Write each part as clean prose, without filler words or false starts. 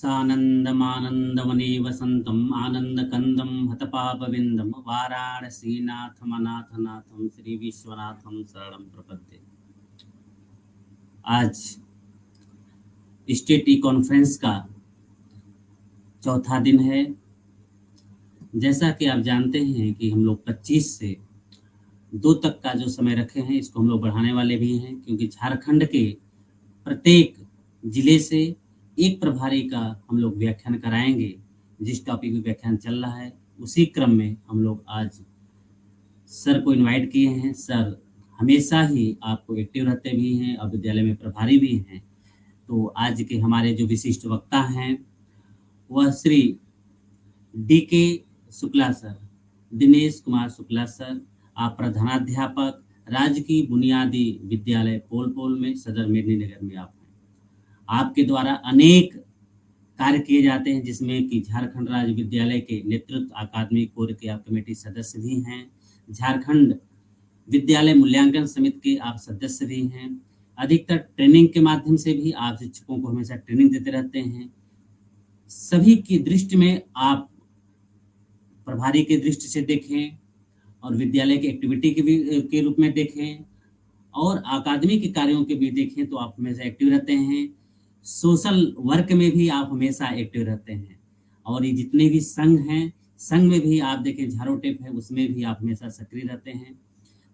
सानन्दमानन्दवने वसन्तम् आनन्दकन्दं हतपापविन्दं वाराणसीनाथमनाथनाथं श्री विश्वनाथं शरणं प्रपद्ये। आज स्टेट ई कॉन्फ्रेंस का चौथा दिन है। जैसा कि आप जानते हैं कि हम लोग 25 से 2 तक का जो समय रखे हैं, इसको हम लोग बढ़ाने वाले भी हैं, क्योंकि झारखंड के प्रत्येक जिले से एक प्रभारी का हम लोग व्याख्यान कराएंगे। जिस टॉपिक पे व्याख्यान चल रहा है उसी क्रम में हम लोग आज सर को इनवाइट किए हैं। सर हमेशा ही आपको एक्टिव रहते भी हैं और विद्यालय में प्रभारी भी हैं। तो आज के हमारे जो विशिष्ट वक्ता हैं वह Shri DK Shukla sir, Dinesh Kumar Shukla sir. आप प्रधानाध्यापक राजकीय बुनियादी विद्यालय पोल में, सदर मेदिनीनगर में आप हैं। आपके द्वारा अनेक कार्य किए जाते हैं, जिसमें कि झारखंड राज्य विद्यालय के नेतृत्व अकादमिक कोर के आप कमेटी सदस्य भी हैं। झारखंड विद्यालय मूल्यांकन समिति के आप सदस्य भी हैं। अधिकतर ट्रेनिंग के माध्यम से भी आप शिक्षकों को हमेशा ट्रेनिंग देते रहते हैं। सभी की दृष्टि में आप प्रभारी की दृष्टि से देखें और विद्यालय की एक्टिविटी के रूप में देखें और अकादमिक कार्यों के भी देखें तो आप हमेशा एक्टिव रहते हैं। सोशल वर्क में भी आप हमेशा एक्टिव रहते हैं। और ये जितने भी संघ हैं, संघ में भी आप देखें, झारोटेप है, उसमें भी आप हमेशा सक्रिय रहते हैं।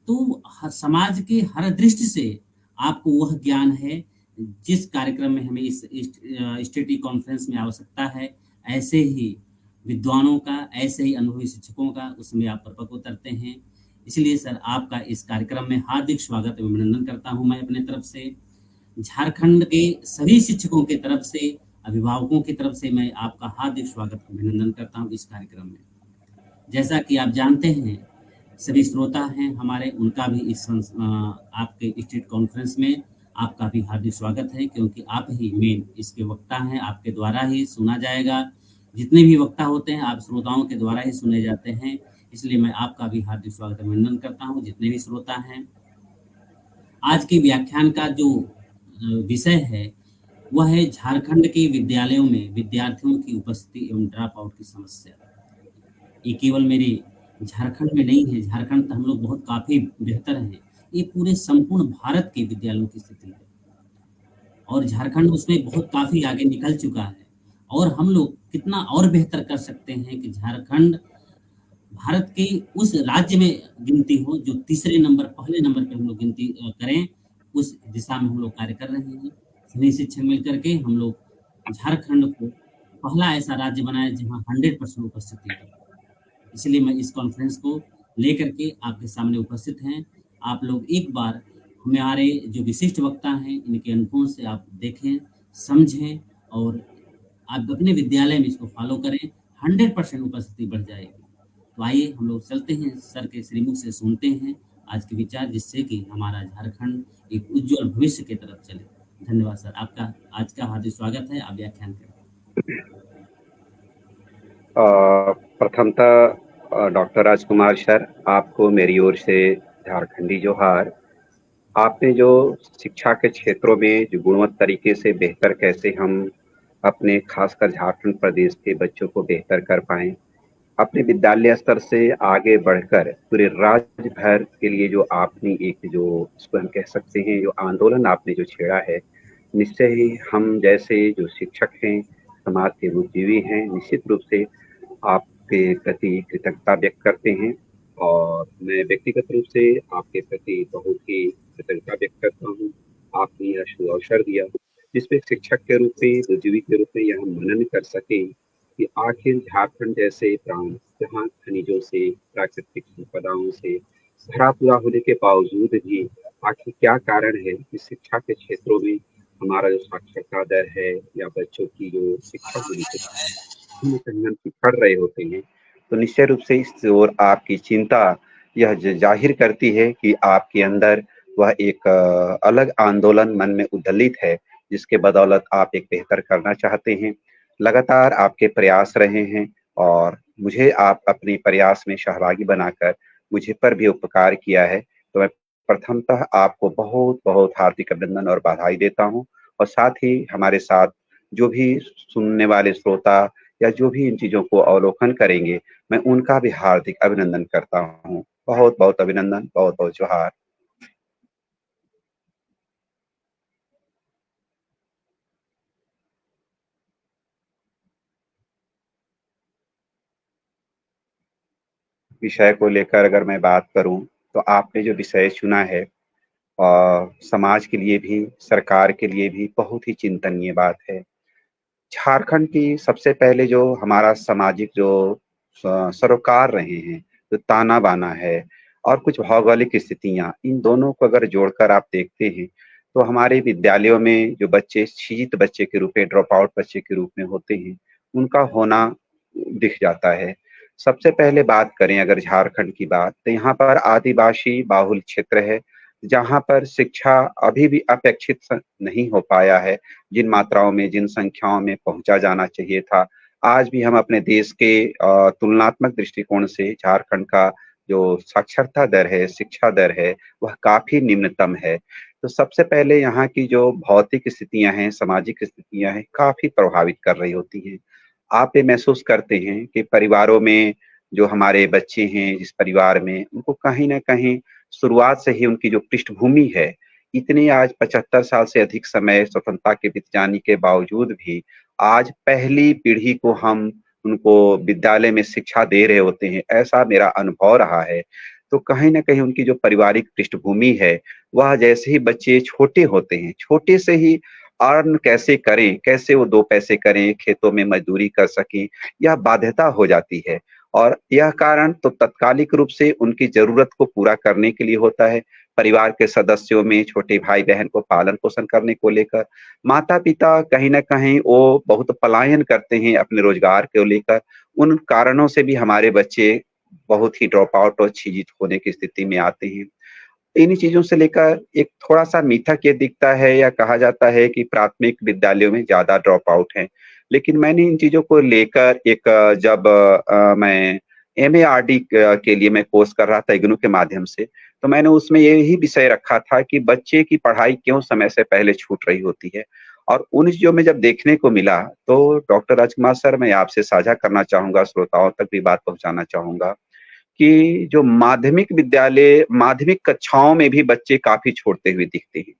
तो समाज के हर दृष्टि से आपको वह ज्ञान है जिस कार्यक्रम में हमें इस स्टेट ई कॉन्फ्रेंस में आवश्यकता है। ऐसे ही विद्वानों का, ऐसे ही अनुभवी शिक्षकों का उसमें आप परिपक्व उतरते हैं। इसलिए सर आपका इस कार्यक्रम में हार्दिक स्वागत एवं अभिनंदन करता हूं मैं अपने तरफ से। झारखंड के सभी शिक्षकों की तरफ से, अभिभावकों की तरफ से मैं आपका हार्दिक स्वागत अभिनंदन करता हूं इस कार्यक्रम में। जैसा कि आप जानते हैं, सभी श्रोता हैं हमारे, उनका भी इस आपके स्टेट कॉन्फ्रेंस में आपका भी हार्दिक स्वागत है, क्योंकि आप ही मेन इसके वक्ता हैं। आपके द्वारा ही सुना जाएगा। जितने भी वक्ता होते हैं आप श्रोताओं के द्वारा ही सुने जाते हैं। इसलिए मैं आपका भी हार्दिक स्वागत अभिनंदन करता हूं, जितने भी श्रोता हैं। आज के व्याख्यान का जो विषय है वह है झारखंड के विद्यालयों में विद्यार्थियों की उपस्थिति एवं ड्रॉप आउट की समस्या। ये केवल मेरे झारखंड में नहीं है, झारखंड तो हम लोग बहुत काफी बेहतर हैं, ये पूरे संपूर्ण भारत के विद्यालयों की स्थिति है और झारखंड उसमें बहुत काफी आगे निकल चुका है। और हम लोग कितना और बेहतर कर सकते हैं कि झारखंड भारत के उस राज्य में गिनती हो जो तीसरे नंबर, पहले नंबर पे हम लोग गिनती करें, उस दिशा में हम लोग कार्य कर रहे हैं। सभी शिक्षक मिलकर के हम लोग झारखंड को पहला ऐसा राज्य बनाए जहां 100% उपस्थिति है। इसलिए मैं इस कॉन्फ्रेंस को लेकर के आपके सामने उपस्थित हैं। आप लोग एक बार हमारे जो विशिष्ट वक्ता हैं इनके अनुभवों से आप देखें, समझें और आप अपने विद्यालय में इसको फॉलो करें। 100% उपस्थिति बढ़ जाएगी। तो आइए हम लोग चलते हैं, सर के श्रीमुख से सुनते हैं आज के विचार, जिससे कि हमारा झारखंड एक उज्जवल भविष्य की तरफ चले। धन्यवाद सर, आपका आज का हार्दिक स्वागत है। आप व्याख्यान करें। प्रथमतः डॉक्टर राजकुमार सर, आपको मेरी ओर से झारखंडी जोहार। आपने जो शिक्षा के क्षेत्रों में जो गुणवत्ता तरीके से बेहतर कैसे हम अपने खासकर झारखंड प्रदेश के बच्चों को बेहतर कर पाएं, अपने विद्यालय स्तर से आगे बढ़कर पूरे राज्य भर के लिए जो आपने एक जो इसको हम कह सकते हैं जो आंदोलन आपने जो छेड़ा है, निश्चय ही हम जैसे जो शिक्षक हैं, समाज के बुद्धिजीवी हैं, निश्चित रूप से आपके प्रति कृतज्ञता व्यक्त करते हैं। और मैं व्यक्तिगत रूप से आपके प्रति बहुत ही कृतज्ञता व्यक्त करता हूँ। आपने यह शुभ अवसर दिया जिसमें शिक्षक के रूप में, बुद्धिजीवी के रूप में यह मनन कर सके कि आखिर झारखंड जैसे प्रांत जहाँ खनिजों से, प्राकृतिक संपदाओं से भरा पूरा होने के बावजूद भी आखिर क्या कारण है कि शिक्षा के क्षेत्रों में हमारा जो साक्षरता दर है या बच्चों की जो शिक्षा होनी चाहिए कहीं हम पिछड़ रहे होते हैं। तो निश्चय रूप से इस ओर आपकी चिंता यह जाहिर करती है कि आपके अंदर वह एक अलग आंदोलन मन में उद्दलित है, जिसके बदौलत आप एक बेहतर करना चाहते हैं। लगातार आपके प्रयास रहे हैं और मुझे आप अपने प्रयास में सहभागी बनाकर मुझे पर भी उपकार किया है। तो मैं प्रथमतः आपको बहुत बहुत हार्दिक अभिनंदन और बधाई देता हूं और साथ ही हमारे साथ जो भी सुनने वाले श्रोता या जो भी इन चीज़ों को अवलोकन करेंगे, मैं उनका भी हार्दिक अभिनंदन करता हूँ। बहुत-बहुत अभिनंदन, बहुत-बहुत जोहार। विषय को लेकर अगर मैं बात करूँ, तो आपने जो विषय चुना है समाज के लिए भी, सरकार के लिए भी बहुत ही चिंतनीय बात है। झारखंड की सबसे पहले जो हमारा सामाजिक जो सरोकार रहे हैं, जो ताना-बाना है और कुछ भौगोलिक स्थितियाँ, इन दोनों को अगर जोड़कर आप देखते हैं, तो हमारे विद्यालयों में जो बच्चे शिक्षित बच्चे के रूप में, ड्रॉप आउट बच्चे के रूप में होते हैं, उनका होना दिख जाता है। सबसे पहले बात करें अगर झारखंड की बात, तो यहाँ पर आदिवासी बाहुल क्षेत्र है, जहाँ पर शिक्षा अभी भी अपेक्षित नहीं हो पाया है। जिन मात्राओं में, जिन संख्याओं में पहुँचा जाना चाहिए था, आज भी हम अपने देश के तुलनात्मक दृष्टिकोण से झारखंड का जो साक्षरता दर है, शिक्षा दर है, वह काफ़ी निम्नतम है। तो सबसे पहले यहाँ की जो भौतिक स्थितियाँ हैं, सामाजिक स्थितियाँ हैं, काफ़ी प्रभावित कर रही होती हैं। आप ये महसूस करते हैं कि परिवारों में जो हमारे बच्चे हैं, जिस परिवार में, उनको कहीं न कहीं शुरुआत से ही उनकी जो पृष्ठभूमि है, इतने आज 75 साल से अधिक समय स्वतंत्रता के बीत जाने के बावजूद भी आज पहली पीढ़ी को हम उनको विद्यालय में शिक्षा दे रहे होते हैं, ऐसा मेरा अनुभव रहा है। तो कहीं न कहीं उनकी जो पारिवारिक पृष्ठभूमि है, वह जैसे ही बच्चे छोटे होते हैं, छोटे से ही अर्न कैसे करें, कैसे वो 2 पैसे करें, खेतों में मज़दूरी कर सकें, यह बाध्यता हो जाती है। और यह कारण तो तात्कालिक रूप से उनकी ज़रूरत को पूरा करने के लिए होता है, परिवार के सदस्यों में छोटे भाई-बहन को पालन-पोषण करने को लेकर। माता-पिता कहीं न कहीं वो बहुत पलायन करते हैं अपने रोज़गार को लेकर, उन कारणों से भी हमारे बच्चे बहुत ही ड्रॉप आउट और छिजित होने की स्थिति में आते हैं। इन्हीं चीज़ों से लेकर एक थोड़ा-सा मिथक ये दिखता है या कहा जाता है कि प्राथमिक विद्यालयों में ज़्यादा ड्रॉप आउट हैं। लेकिन मैंने इन चीज़ों को लेकर एक जब मैं एमएआरडी के लिए मैं कोर्स कर रहा था इग्नू के माध्यम से, तो मैंने उसमें यही विषय रखा था कि बच्चे की पढ़ाई क्यों समय से पहले छूट रही होती है। और उन चीज़ों में जब देखने को मिला, तो डॉक्टर राजकुमार सर मैं आपसे साझा करना चाहूँगा, श्रोताओं तक भी बात पहुँचाना चाहूँगा। कि जो माध्यमिक विद्यालय, माध्यमिक कक्षाओं में भी बच्चे काफ़ी छोड़ते हुए दिखते हैं।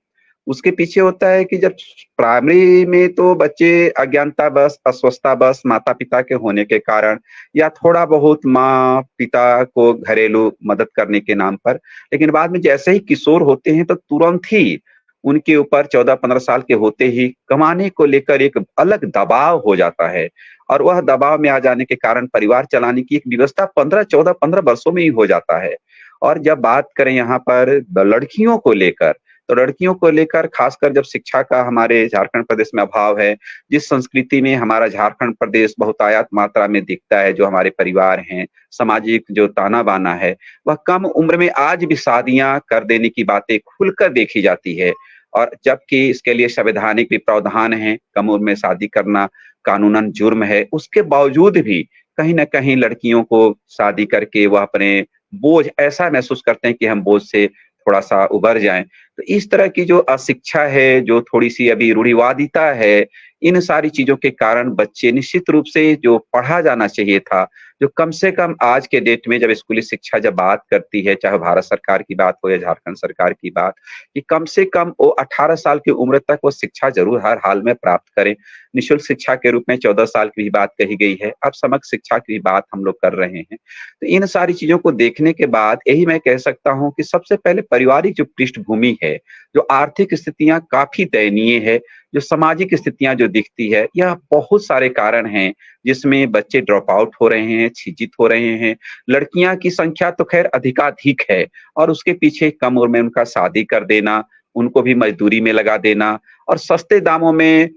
उसके पीछे होता है कि जब प्राइमरी में तो बच्चे अज्ञानतावश, अस्वस्थतावश माता-पिता के होने के कारण या थोड़ा बहुत माँ-पिता को घरेलू मदद करने के नाम पर, लेकिन बाद में जैसे ही किशोर होते हैं तो तुरंत ही उनके ऊपर 14-15 साल के होते ही कमाने को लेकर एक अलग दबाव हो जाता है। और वह दबाव में आ जाने के कारण परिवार चलाने की एक व्यवस्था 15, 14, 15 वर्षों में ही हो जाता है। और जब बात करें यहाँ पर लड़कियों को लेकर, तो लड़कियों को लेकर खासकर जब शिक्षा का हमारे झारखंड प्रदेश में अभाव है, जिस संस्कृति में हमारा झारखंड प्रदेश बहुतायत मात्रा में दिखता है, जो हमारे परिवार हैं, सामाजिक जो ताना-बाना है, वह कम उम्र में आज भी शादियाँ कर देने की बातें खुलकर देखी जाती है। और जबकि इसके लिए संवैधानिक भी प्रावधान हैं, कम उम्र में शादी करना कानूनन जुर्म है, उसके बावजूद भी कहीं न कहीं लड़कियों को शादी करके वह अपने बोझ ऐसा महसूस करते हैं कि हम बोझ से थोड़ा-सा उबर जाएँ। तो इस तरह की जो अशिक्षा है, जो थोड़ी-सी अभी रूढ़िवादिता है, इन सारी चीज़ों के कारण बच्चे निश्चित रूप से जो पढ़ा जाना चाहिए था, जो कम से कम आज के डेट में जब स्कूली शिक्षा जब बात करती है, चाहे भारत सरकार की बात हो या झारखंड सरकार की बात, कि कम से कम वो 18 साल की उम्र तक वो शिक्षा ज़रूर हर हाल में प्राप्त करें। निःशुल्क शिक्षा के रूप में 14 साल की भी बात कही गई है, अब समग्र शिक्षा की भी बात हम लोग कर रहे हैं। तो इन सारी चीज़ों को देखने के बाद यही मैं कह सकता हूँ कि सबसे पहले पारिवारिक जो पृष्ठभूमि है, जो आर्थिक स्थितियाँ काफ़ी दयनीय है, जो सामाजिक स्थितियाँ जो दिखती है, यह बहुत सारे कारण हैं, जिसमें बच्चे ड्रॉप आउट हो रहे हैं, छिजित हो रहे हैं। लड़कियाँ की संख्या तो खैर अधिकाधिक है और उसके पीछे कम उम्र में उनका शादी कर देना, उनको भी मज़दूरी में लगा देना और सस्ते दामों में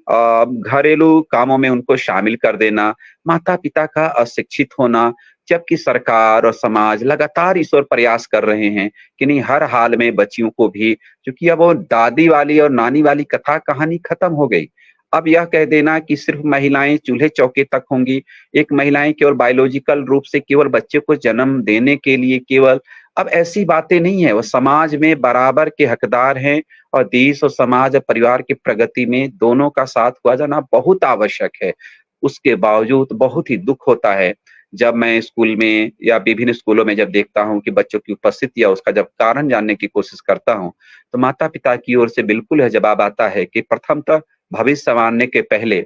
घरेलू कामों में उनको शामिल कर देना, माता-पिता का अशिक्षित होना, जबकि सरकार और समाज लगातार इस ओर प्रयास कर रहे हैं कि नहीं हर हाल में बच्चियों को भी क्योंकि अब वो दादी वाली और नानी वाली कथा कहानी खत्म हो गई। अब यह कह देना कि सिर्फ महिलाएँ चूल्हे-चौके तक होंगी, एक महिलाएँ केवल बायोलॉजिकल रूप से केवल बच्चे को जन्म देने के लिए केवल अब ऐसी बातें नहीं है, वो समाज में बराबर के हकदार हैं और देश और समाज और परिवार की प्रगति में दोनों का साथ हुआ जाना बहुत आवश्यक है। उसके बावजूद बहुत ही दुःख होता है, जब मैं स्कूल में या विभिन्न स्कूलों में जब देखता हूँ कि बच्चों की उपस्थिति या उसका जब कारण जानने की कोशिश करता हूँ, तो माता-पिता की ओर से बिल्कुल है जवाब आता है कि प्रथमतः भविष्य सँवारने के पहले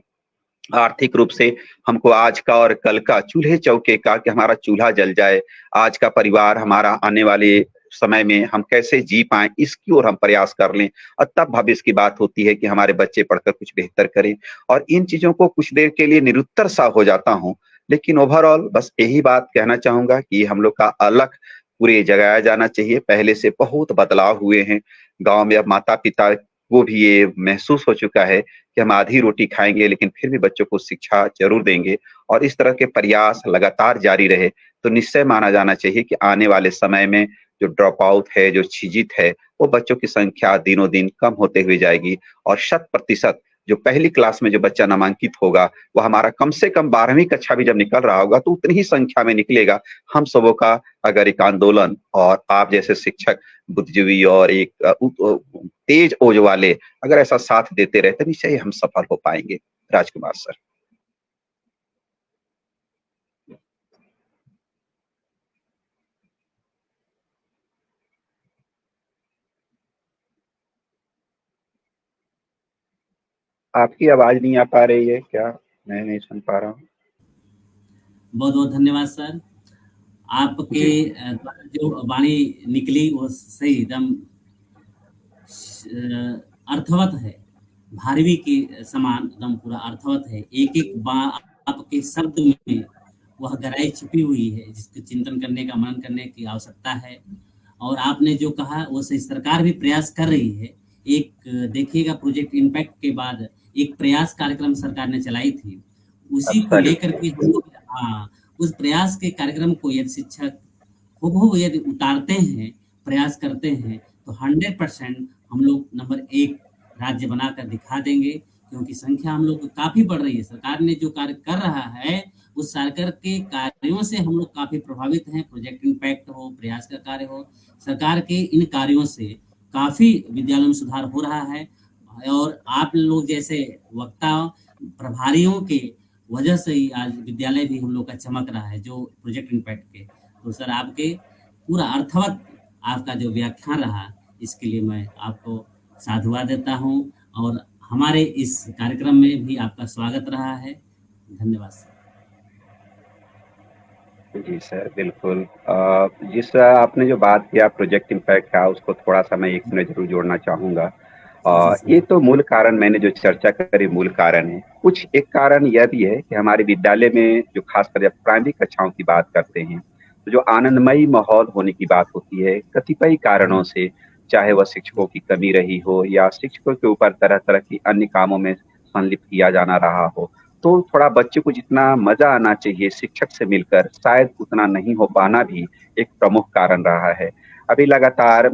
आर्थिक रूप से हमको आज का और कल का चूल्हे-चौके का कि हमारा चूल्हा जल जाए, आज का परिवार हमारा आने वाले समय में हम कैसे जी पाएँ, इसकी ओर हम प्रयास कर लें और तब भविष्य की बात होती है कि हमारे बच्चे पढ़कर कुछ बेहतर करें और इन चीज़ों को कुछ देर के लिए निरुत्तर सा हो जाता हूँ। लेकिन ओवरऑल बस यही बात कहना चाहूँगा कि हम लोग का अलख पूरे जगाया जाना चाहिए, पहले से बहुत बदलाव हुए हैं। गाँव में अब माता-पिता को भी ये महसूस हो चुका है कि हम आधी रोटी खाएँगे लेकिन फिर भी बच्चों को शिक्षा ज़रूर देंगे और इस तरह के प्रयास लगातार जारी रहे, तो निश्चय माना जाना चाहिए कि आने वाले समय में जो ड्रॉप आउट है, जो छिजित है, वो बच्चों की संख्या दिनों-दिन कम होते हुए जाएगी और शत प्रतिशत जो पहली क्लास में जो बच्चा नामांकित होगा, वो हमारा कम से कम 12वीं कक्षा भी जब निकल रहा होगा, तो उतनी ही संख्या में निकलेगा। हम सबों का अगर एक आंदोलन और आप जैसे शिक्षक, बुद्धिजीवी और एक तेज ओज वाले अगर ऐसा साथ देते रहे तो निश्चय ही हम सफल हो पाएँगे। राजकुमार सर। आपकी आवाज़ नहीं आ पा रही है क्या? मैं नहीं सुन पा रहा हूँ। बहुत-बहुत धन्यवाद सर। आपके जी। द्वारा जो वाणी निकली वो सही एकदम अर्थवत है। भारवी के समान एकदम पूरा अर्थवत है। एक-एक आपके शब्द में वह गहराई छिपी हुई है, जिसको चिंतन करने का, मनन करने की आवश्यकता है। और आपने जो कहा वो सही सरकार भी प्रयास कर रही है। एक देखिएगा प्रोजेक्ट इम्पैक्ट के बाद एक प्रयास कार्यक्रम सरकार ने चलाई थी। उसी को लेकर एब्सोल्युटली। के हम लोग उस प्रयास के कार्यक्रम को यदि शिक्षक हूबहू यदि उतारते हैं, प्रयास करते हैं, तो 100% हम लोग नंबर 1 राज्य बनाकर दिखा देंगे, क्योंकि संख्या हम लोग की काफ़ी बढ़ रही है। सरकार ने जो कार्य कर रहा है, उस सरकार के कार्यों से हम लोग काफ़ी प्रभावित हैं। प्रोजेक्ट इम्पैक्ट हो, प्रयास का कार्य हो, सरकार के इन कार्यों से काफ़ी विद्यालयों में सुधार हो रहा है और आप लोग जैसे वक्ता, प्रभारियों के वजह से ही आज विद्यालय भी हम लोग का चमक रहा है, जो प्रोजेक्ट इम्पैक्ट के। तो सर आपके पूरा अर्थवत आपका जो व्याख्यान रहा, इसके लिए मैं आपको साधुवाद देता हूँ और हमारे इस कार्यक्रम में भी आपका स्वागत रहा है। धन्यवाद सर। जी सर, बिल्कुल। जिस आपने जो बात किया प्रोजेक्ट इम्पैक्ट का उसको थोड़ा-सा मैं एक मिनट ज़रूर जोड़ना चाहूँगा। जी ये सर। तो मूल कारण मैंने जो चर्चा करी मूल कारण है। कुछ एक कारण यह भी है कि हमारे विद्यालय में जो ख़ासकर जब प्राइमरी कक्षाओं की बात करते हैं, तो जो आनंदमयी माहौल होने की बात होती है, कतिपय कारणों से, चाहे वह शिक्षकों की कमी रही हो या शिक्षकों के ऊपर तरह-तरह की अन्य कामों में संलिप्त किया जाना रहा हो, तो थोड़ा बच्चे को जितना मज़ा आना चाहिए शिक्षक से मिलकर, शायद उतना नहीं हो पाना भी एक प्रमुख कारण रहा है। अभी लगातार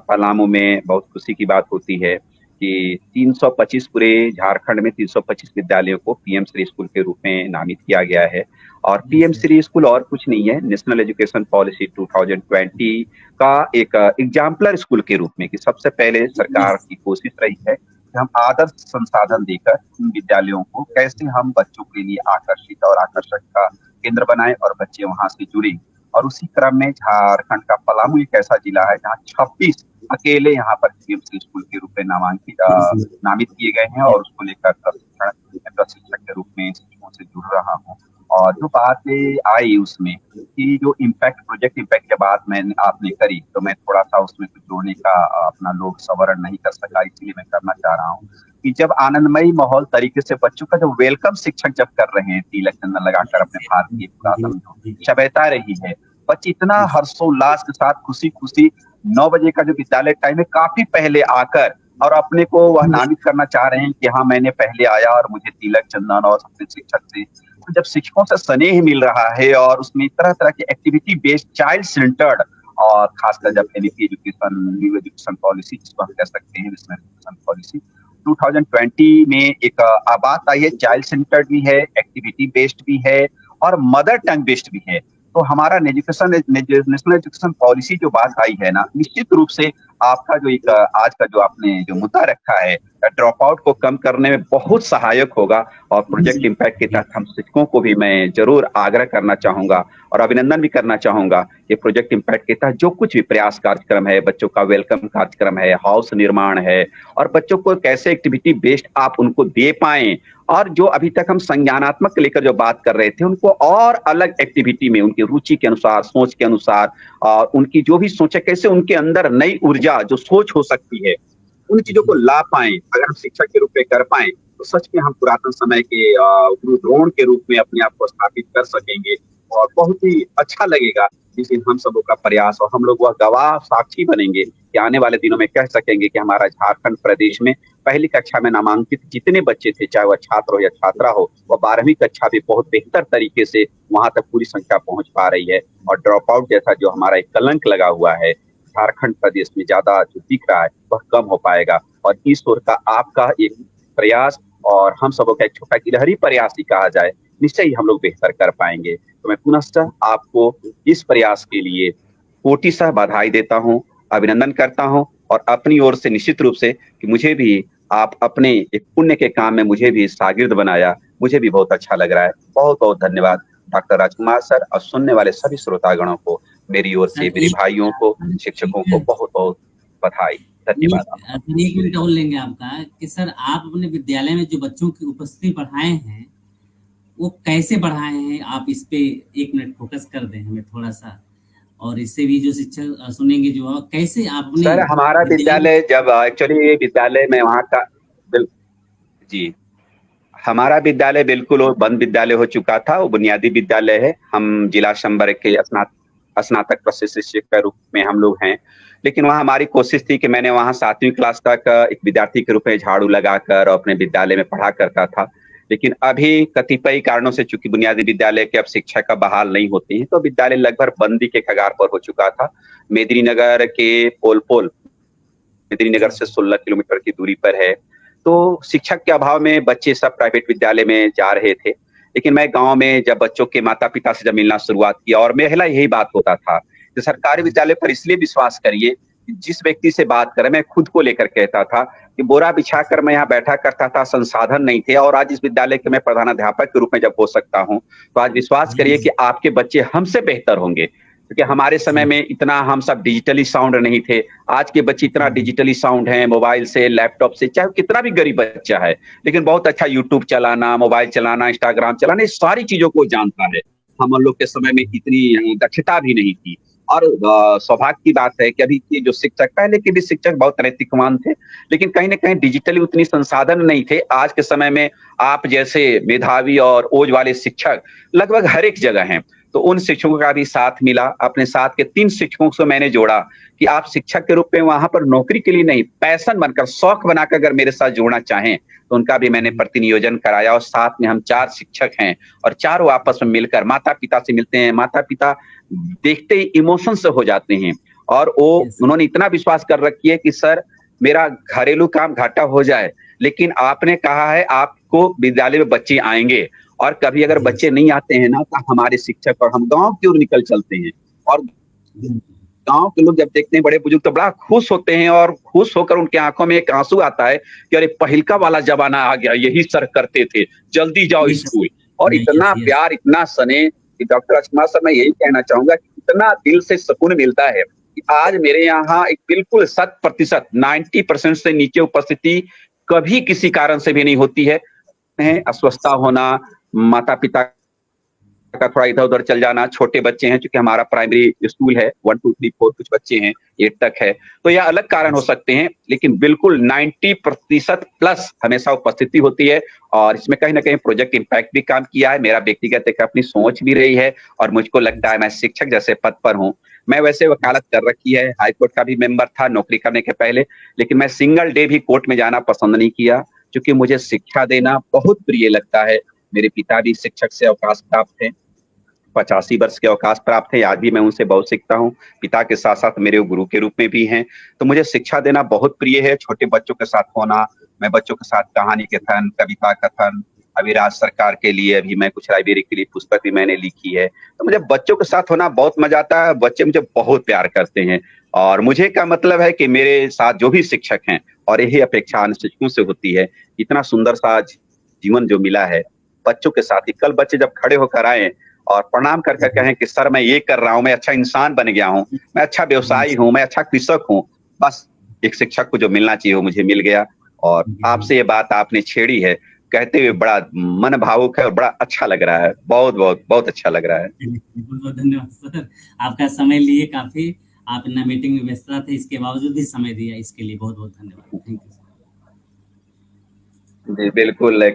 पलामू में बहुत खुशी की बात होती है कि 325 पूरे झारखंड में 325 विद्यालयों को पीएम श्री स्कूल के रूप में नामित किया गया है और जी पीएम सर। श्री स्कूल और कुछ नहीं है, नेशनल एजुकेशन पॉलिसी 2020 का एक एग्जाम्पलर स्कूल के रूप में कि सबसे पहले जी, सरकार की कोशिश रही है कि हम आदर्श संसाधन देकर इन विद्यालयों को कैसे हम बच्चों के लिए आकर्षित और आकर्षक का केंद्र बनाएं और बच्चे वहां से जुड़े और उसी क्रम में झारखंड का पलामू एक ऐसा जिला है जहाँ 26 अकेले यहाँ पर पीएमसी स्कूल के रूप में जी सर। नामित किए गए हैं और उसको लेकर प्रशिक्षक के रूप में शिक्षकों से जुड़ रहा हूँ और जो बातें आई उसमें कि जो इम्पैक्ट प्रोजेक्ट इम्पैक्ट के बाद मैंने आपने करी तो मैं थोड़ा सा उसमें कुछ जोड़ने का अपना लोग सवरण नहीं कर सका इसलिए मैं करना चाह रहा हूँ कि जब आनंदमयी माहौल तरीके से बच्चों का जो वेलकम शिक्षक जब कर रहे हैं तिलक चंदन लगाकर अपने भारतीय जी, पुरातन जो जी, चबैता रही है बच्चे इतना जी, हर्षोल्लास के साथ खुशी खुशी 9 बजे का जो विद्यालय टाइम है काफी पहले आकर और अपने को वह नामित करना चाह रहे हैं कि हाँ मैंने पहले आया और मुझे तिलक चंदन और अपने शिक्षक से तो जब शिक्षकों से स्नेह मिल रहा है और उसमें तरह तरह की एक्टिविटी बेस्ड चाइल्ड सेंटर्ड और खासकर जब NEP education new education policy जिसको हम कह सकते हैं नेशनल एजुकेशन पॉलिसी 2020 में एक बात आई है चाइल्ड सेंटर्ड भी है एक्टिविटी बेस्ड भी है और मदर टंग बेस्ड भी है तो हमारा नेशनल एजुकेशन पॉलिसी जो बात आई है ना, निश्चित रूप से आपका जो एक आज का जो आपने जो मुद्दा रखा है, ड्रॉप आउट को कम करने में बहुत सहायक होगा। और प्रोजेक्ट इम्पैक्ट के तहत हम शिक्षकों को भी मैं जरूर आग्रह करना चाहूंगा और अभिनंदन भी करना चाहूंगा कि प्रोजेक्ट इम्पैक्ट के तहत जो कुछ भी प्रयास कार्यक्रम है, बच्चों का वेलकम कार्यक्रम है, हाउस निर्माण है, और बच्चों को कैसे एक्टिविटी बेस्ड आप उनको दे पाएं, और जो अभी तक हम संज्ञानात्मक लेकर जो बात कर रहे थे, उनको और अलग एक्टिविटी में उनकी रुचि के अनुसार, सोच के अनुसार, और उनकी जो भी सोच है, कैसे उनके अंदर नई ऊर्जा जो सोच हो सकती है, उन चीजों को ला पाए। अगर हम शिक्षक के रूप में कर पाए तो सच में हम पुरातन समय के गुरु द्रोण के रूप में अपने आप को स्थापित कर सकेंगे, और बहुत ही अच्छा लगेगा जिस दिन हम सबों का प्रयास और हम लोग वह गवाह साक्षी बनेंगे कि आने वाले दिनों में कह सकेंगे कि हमारा झारखंड प्रदेश में पहली कक्षा में नामांकित जितने बच्चे थे, चाहे वह छात्र हो या छात्रा हो, वह 12वीं कक्षा भी बहुत बेहतर तरीके से वहां तक पूरी संख्या पहुंच पा रही है। और ड्रॉप आउट जैसा जो हमारा एक कलंक लगा हुआ है झारखंड प्रदेश में ज्यादा जो दिख रहा है, वह कम हो पाएगा। और इस ओर का आपका एक प्रयास और हम सबों का एक छोटा गिलहरी प्रयास ही कहा जाए, निश्चय ही हम लोग बेहतर कर पाएंगे। तो मैं पुनः आपको इस प्रयास के लिए कोटिशः बधाई देता हूं, अभिनंदन करता हूं, और अपनी ओर से निश्चित रूप से कि मुझे भी आप अपने एक पुण्य के काम में मुझे भी शागिर्द बनाया, मुझे भी बहुत अच्छा लग रहा है। बहुत बहुत धन्यवाद डॉक्टर राजकुमार सर, और सुनने वाले सभी श्रोतागणों को मेरी ओर से, मेरे भाइयों को, शिक्षकों को बहुत बहुत बधाई, धन्यवाद। सर, 1 मिनट और लेंगे आपका कि सर आप अपने विद्यालय में जो बच्चों की उपस्थिति बढ़ाए हैं, वो कैसे बढ़ाए हैं? आप इस पे 1 मिनट फोकस कर दें हमें थोड़ा सा, और इससे भी जो शिक्षक सुनेंगे जो कैसे आपने। सर हमारा विद्यालय जब एक्चुअली विद्यालय में वहाँ का जी, हमारा विद्यालय बिल्कुल वो बंद विद्यालय हो चुका था, वो बुनियादी विद्यालय है। हम जिला संवर्ग के स्नातक प्रशिक्षित शिक्षक के रूप में हम लोग हैं, लेकिन वहाँ हमारी कोशिश थी कि मैंने वहाँ 7वीं क्लास तक एक विद्यार्थी के रूप में झाड़ू लगाकर अपने विद्यालय में पढ़ा करता था। लेकिन अभी कतिपय कारणों से चूंकि बुनियादी विद्यालय के अब शिक्षक का बहाल नहीं होते हैं, तो विद्यालय लगभग बंदी के कगार पर हो चुका था। मेदिनीनगर के पोलपोल मेदिनीनगर से 16 किलोमीटर की दूरी पर है। तो शिक्षक के अभाव में बच्चे सब प्राइवेट विद्यालय में जा रहे थे। लेकिन मैं गांव में जब बच्चों के माता पिता से जब मिलना शुरुआत किया, और मेरा यही बात होता था कि सरकारी विद्यालय पर इसलिए विश्वास करिए, जिस व्यक्ति से बात करें, मैं खुद को लेकर कहता था कि बोरा बिछाकर मैं यहाँ बैठा करता था, संसाधन नहीं थे, और आज इस विद्यालय के मैं प्रधानाध्यापक के रूप में जब हो सकता हूँ, तो आज विश्वास करिए कि आपके बच्चे हमसे बेहतर होंगे, क्योंकि हमारे समय में इतना हम सब डिजिटली साउंड नहीं थे। आज के बच्चे इतना डिजिटली साउंड हैं, मोबाइल से, लैपटॉप से, चाहे कितना भी गरीब बच्चा है, लेकिन बहुत अच्छा यूट्यूब चलाना, मोबाइल चलाना, इंस्टाग्राम चलाना, ये सारी चीजों को जानता है। हम लोग के समय में इतनी दक्षता भी नहीं थी। और सौभाग्य की बात है कि अभी के जो शिक्षक, पहले के भी शिक्षक बहुत नैतिकवान थे, लेकिन कहीं ना कहीं डिजिटली उतनी संसाधन नहीं थे। आज के समय में आप जैसे मेधावी और ओज वाले शिक्षक लगभग हर एक जगह हैं। तो उन शिक्षकों का भी साथ मिला। अपने साथ के 3 शिक्षकों से मैंने जोड़ा कि आप शिक्षक के रूप में वहां पर नौकरी के लिए नहीं, पैशन बनकर, शौक बनाकर अगर मेरे साथ जुड़ना चाहें, तो उनका भी मैंने प्रतिनियोजन कराया। और साथ में हम 4 शिक्षक हैं, और चारों आपस में मिलकर माता पिता से मिलते हैं। माता पिता देखते ही इमोशन से हो जाते हैं, और वो उन्होंने इतना विश्वास कर रखी है कि सर मेरा घरेलू काम घाटा हो जाए, लेकिन आपने कहा है आपको विद्यालय में बच्चे आएंगे, और कभी अगर बच्चे नहीं आते हैं ना, तो हमारे शिक्षक और हम गांव की ओर निकल चलते हैं। और गांव के लोग जब देखते हैं, बड़े बुजुर्ग, तो बड़ा खुश होते हैं, और खुश होकर उनके आंखों में एक आंसू आता है कि अरे पहिलका वाला जमाना आ गया, यही सर करते थे, जल्दी जाओ स्कूल। और इतना प्यार, इतना स्नेह कि डॉक्टर राजकुमार सर, मैं यही कहना चाहूंगा कि इतना दिल से सुकून मिलता है कि आज मेरे यहाँ एक बिल्कुल 100%, 90% से नीचे उपस्थिति कभी किसी कारण से भी नहीं होती है। अस्वस्थता होना, माता पिता का थोड़ा इधर उधर चल जाना, छोटे बच्चे हैं, क्योंकि हमारा प्राइमरी स्कूल है, 1 2 3 4 कुछ बच्चे हैं, 8 तक है, तो यह अलग कारण हो सकते हैं, लेकिन बिल्कुल 90% प्लस हमेशा उपस्थिति होती है। और इसमें कहीं ना कहीं प्रोजेक्ट इम्पैक्ट भी काम किया है। मेरा व्यक्तिगत एक अपनी सोच भी रही है, और मुझको लगता है मैं शिक्षक जैसे पद पर हूँ। मैं वैसे वकालत कर रखी है, हाईकोर्ट का भी मेंबर था नौकरी करने के पहले, लेकिन मैं सिंगल डे भी कोर्ट में जाना पसंद नहीं किया, क्योंकि मुझे शिक्षा देना बहुत प्रिय लगता है। मेरे पिता भी शिक्षक से अवकाश प्राप्त थे, 85 वर्ष के अवकाश प्राप्त है। आज भी मैं उनसे बहुत सीखता हूँ। पिता के साथ साथ मेरे गुरु के रूप में भी हैं। तो मुझे शिक्षा देना बहुत प्रिय है। छोटे बच्चों के साथ होना, मैं बच्चों के साथ कहानी कथन, कविता कथन, अभी राज्य सरकार के लिए अभी मैं कुछ लाइब्रेरी के लिए पुस्तक भी मैंने लिखी है। तो मुझे बच्चों के साथ होना बहुत मजा आता है, बच्चे मुझे बहुत प्यार करते हैं और मुझे क्या मतलब है कि मेरे साथ जो भी शिक्षक हैं और यही अपेक्षा अन्य शिक्षकों से होती है, इतना सुंदर सा जीवन जो मिला है बच्चों के साथ ही। कल बच्चे जब खड़े होकर आए और प्रणाम कर कर कहें कि सर मैं ये कर रहा हूँ, मैं अच्छा इंसान बन गया हूँ, मैं अच्छा व्यवसायी हूँ, मैं अच्छा कृषक हूँ, बस एक शिक्षक को जो मिलना चाहिए वो मुझे मिल गया। और आपसे ये बात आपने छेड़ी है कहते हुए बड़ा मन भावुक है और बड़ा अच्छा लग रहा है, बहुत बहुत बहुत अच्छा लग रहा है। बहुत बहुत धन्यवाद सर, आपका समय लिए काफी, आप ना मीटिंग में व्यस्त थे, इसके बावजूद भी समय दिया, इसके लिए बहुत बहुत धन्यवाद। Thank you sir. जी बिल्कुल,